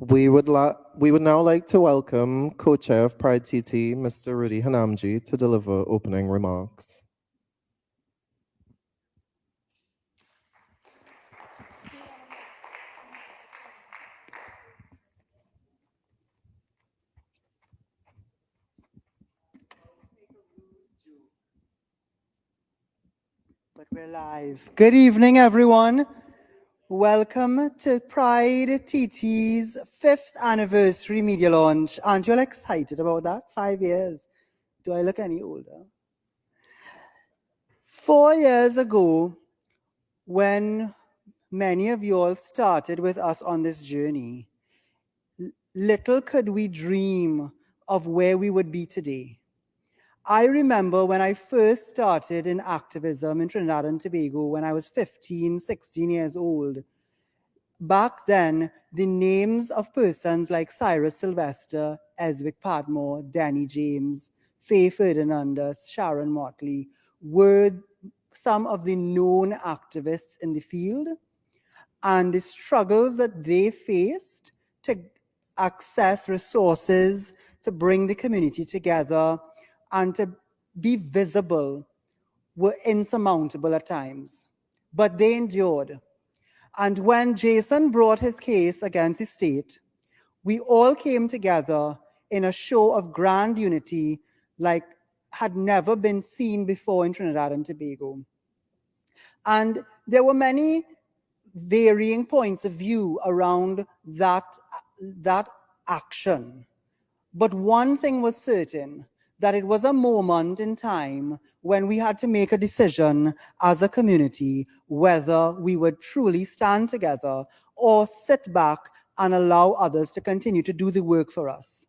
We would now like to welcome co-chair of PrideTT, Mr. Rudolph Hanamji, to deliver opening remarks. But we're live. Good evening, everyone. Welcome to PrideTT's 5th anniversary media launch. Aren't you all excited about that? 5 years. Do I look any older? 4 years ago, when many of you all started with us on this journey, little could we dream of where we would be today. I remember when I first started in activism in Trinidad and Tobago when I was 15, 16 years old. Back then, the names of persons like Cyrus Sylvester, Eswick Padmore, Danny James, Faye Ferdinandus, Sharon Motley were some of the known activists in the field, and the struggles that they faced to access resources, to bring the community together, and to be visible were insurmountable at times. But they endured. And when Jason brought his case against the state, we all came together in a show of grand unity like had never been seen before in Trinidad and Tobago. And there were many varying points of view around that action. But one thing was certain, that it was a moment in time when we had to make a decision as a community whether we would truly stand together or sit back and allow others to continue to do the work for us.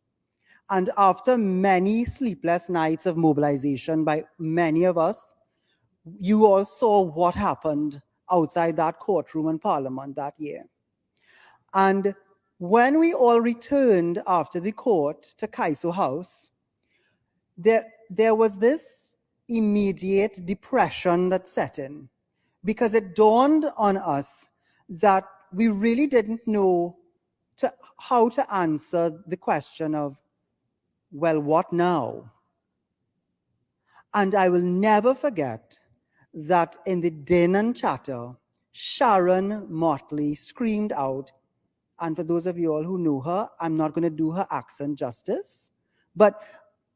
And after many sleepless nights of mobilization by many of us, you all saw what happened outside that courtroom in Parliament that year. And when we all returned after the court to Kaiso House, there was this immediate depression that set in, because it dawned on us that we really didn't know how to answer the question of, well, what now? And I will never forget that in the din and chatter, Sharon Motley screamed out, and for those of you all who know her, I'm not going to do her accent justice, but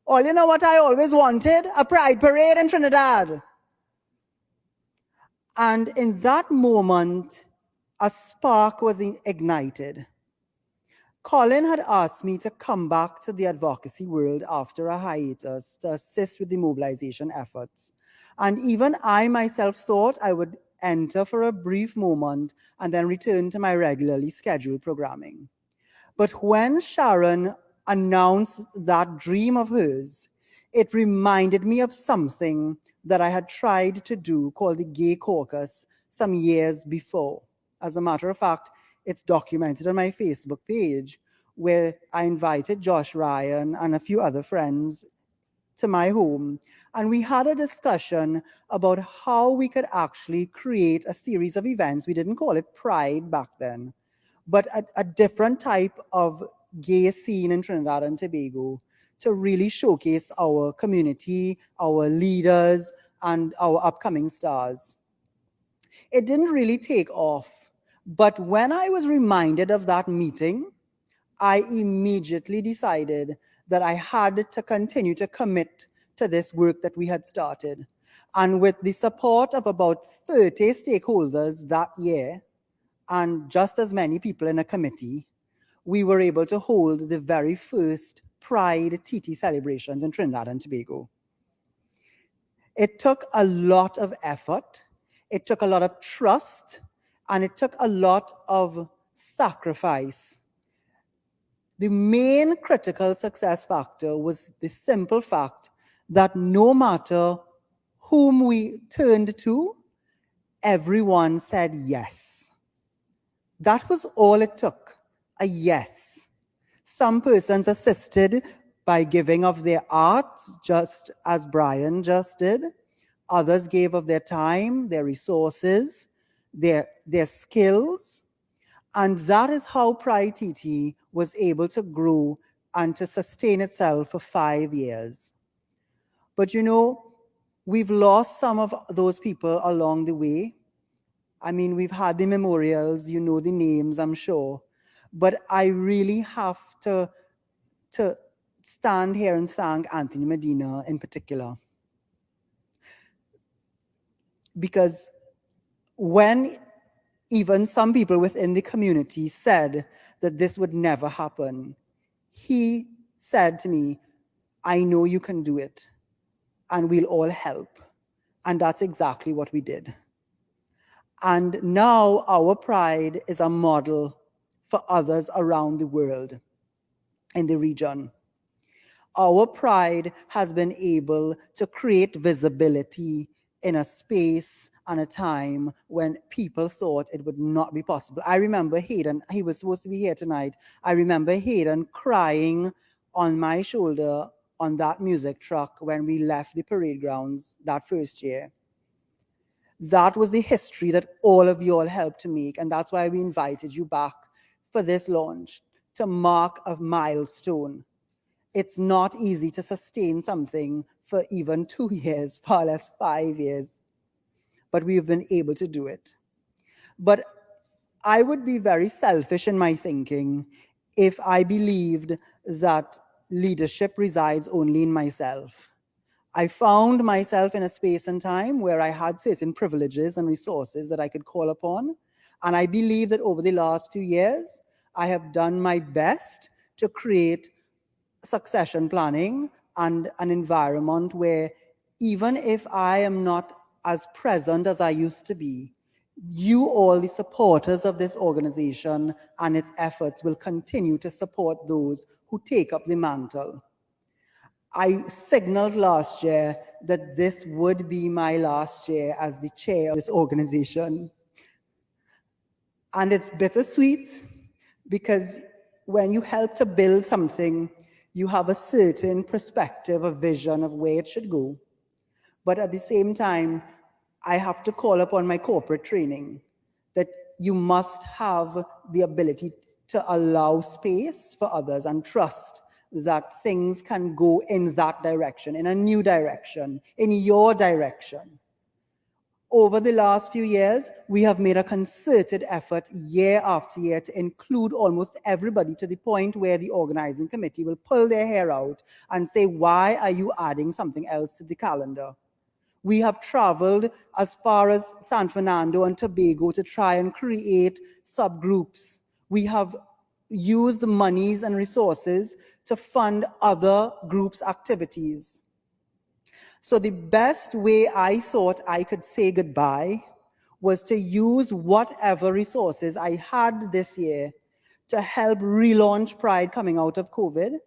all you know what I always wanted? A pride parade in Trinidad. And in that moment, a spark was ignited. Colin had asked me to come back to the advocacy world after a hiatus to assist with the mobilization efforts. And even I myself thought I would enter for a brief moment and then return to my regularly scheduled programming. But when Sharon announced that dream of hers, it reminded me of something that I had tried to do called the Gay Caucus some years before. As a matter of fact, it's documented on my Facebook page, where I invited Josh Ryan and a few other friends to my home, and we had a discussion about how we could actually create a series of events. We didn't call it Pride back then, but a different type of gay scene in Trinidad and Tobago to really showcase our community, our leaders, and our upcoming stars. It didn't really take off, but when I was reminded of that meeting, I immediately decided that I had to continue to commit to this work that we had started. And with the support of about 30 stakeholders that year, and just as many people in a committee, we were able to hold the very first PrideTT celebrations in Trinidad and Tobago. It took a lot of effort, it took a lot of trust, and it took a lot of sacrifice. The main critical success factor was the simple fact that no matter whom we turned to, everyone said yes. That was all it took, a yes. Some persons assisted by giving of their art, just as Brian just did. Others gave of their time, their resources, their skills. And that is how PrideTT was able to grow and to sustain itself for 5 years. But you know, we've lost some of those people along the way. I mean, we've had the memorials, you know the names, I'm sure. But I really have to stand here and thank Anthony Medina in particular. Because when even some people within the community said that this would never happen, he said to me, I know you can do it, and we'll all help. And that's exactly what we did. And now our Pride is a model for others around the world in the region. Our Pride has been able to create visibility in a space and a time when people thought it would not be possible. I remember Hayden, he was supposed to be here tonight. I remember Hayden crying on my shoulder on that music truck when we left the parade grounds that first year. That was the history that all of you all helped to make, and that's why we invited you back for this launch, to mark a milestone. It's not easy to sustain something for even 2 years, far less 5 years, but we've been able to do it. But I would be very selfish in my thinking if I believed that leadership resides only in myself. I found myself in a space and time where I had certain privileges and resources that I could call upon. And I believe that over the last few years, I have done my best to create succession planning and an environment where even if I am not as present as I used to be, you all, the supporters of this organization and its efforts, will continue to support those who take up the mantle. I signaled last year that this would be my last year as the chair of this organization. And it's bittersweet because when you help to build something, you have a certain perspective, a vision of where it should go. But at the same time, I have to call upon my corporate training that you must have the ability to allow space for others and trust that things can go in that direction, in a new direction, in your direction. Over the last few years, we have made a concerted effort year after year to include almost everybody, to the point where the organizing committee will pull their hair out and say, why are you adding something else to the calendar? We have traveled as far as San Fernando and Tobago to try and create subgroups. We have used the monies and resources to fund other groups' activities. So the best way I thought I could say goodbye was to use whatever resources I had this year to help relaunch Pride coming out of COVID,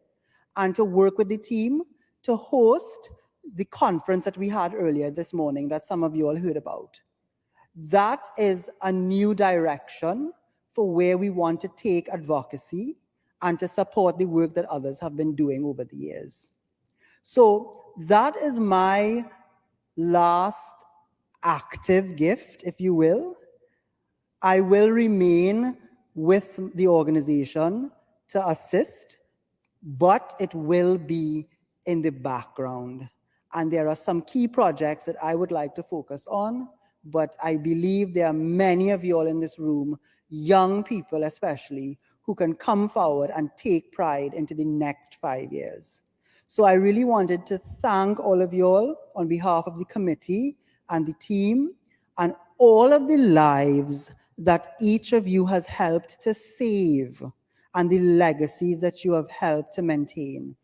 and to work with the team to host the conference that we had earlier this morning that some of you all heard about. That is a new direction for where we want to take advocacy and to support the work that others have been doing over the years. So that is my last active gift, if you will. I will remain with the organization to assist, but it will be in the background. And there are some key projects that I would like to focus on, but I believe there are many of you all in this room, young people especially, who can come forward and take Pride into the next 5 years. So I really wanted to thank all of you all on behalf of the committee and the team, and all of the lives that each of you has helped to save, and the legacies that you have helped to maintain.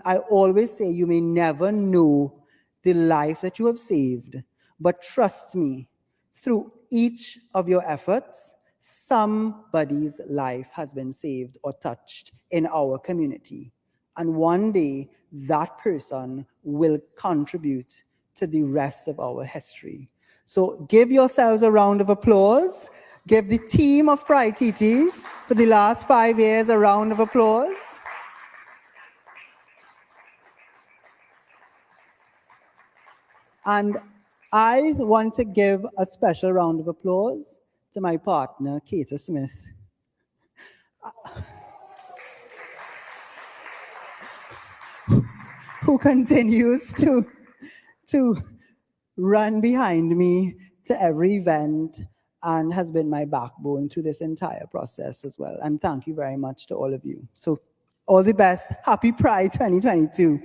I always say you may never know the life that you have saved, but trust me, through each of your efforts, somebody's life has been saved or touched in our community. And one day, that person will contribute to the rest of our history. So give yourselves a round of applause. Give the team of PrideTT for the last 5 years a round of applause. And I want to give a special round of applause to my partner, Kate Smith. who continues to run behind me to every event and has been my backbone through this entire process as well. And thank you very much to all of you. So all the best. Happy Pride 2022.